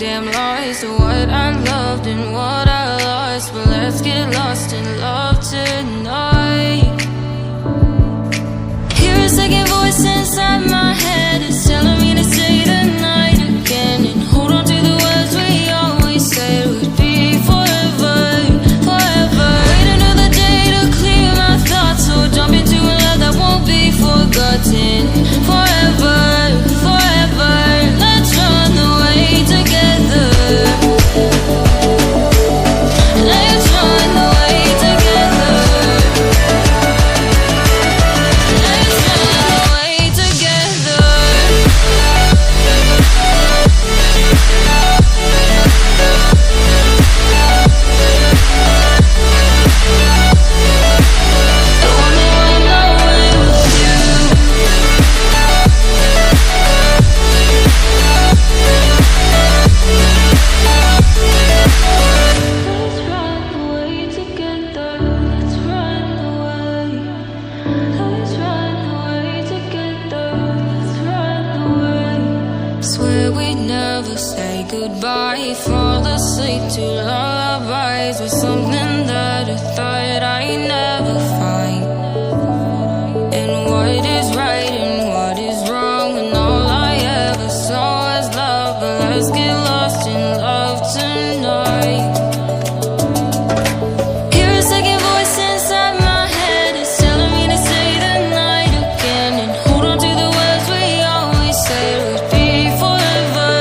damn lies to what I loved and what I lost. But let's get lost in love tonight. Hear a second voice inside my head, it's telling me to say tonight again, and hold on to the words we always said would be forever, forever. Wait another day to clear my thoughts, so jump into a love that won't be forgotten. Forever, forever, let's run away together. Let's run away together. Let's run away together. I wanna run away with you. Let's run away together. Let's run away. Let's run away together. Let's run away. Swear we'd never say goodbye. Fall asleep to lullabies with something that I thought I'd never find. And what is right and what is wrong, and all I ever saw was love. But let's get lost in love tonight. Hear a second voice inside my head, it's telling me to say the night again, and hold on to the words we always said would be forever,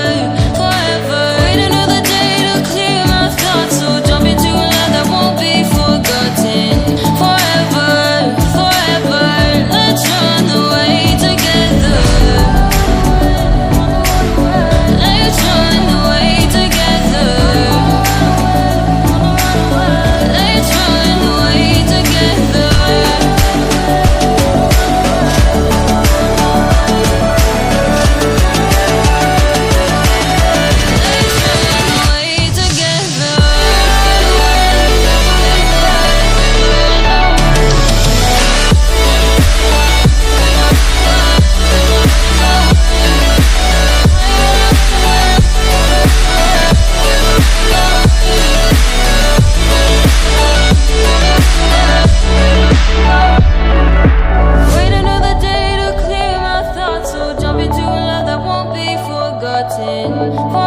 forever. Wait another day to clear my thoughts, so jump into a love that won't be forgotten. Forever, forever, let's run away together. Let's run away together. Let's run away together. Let's run away together. Wait another day to clear my thoughts, so jump into a love that won't be forgotten.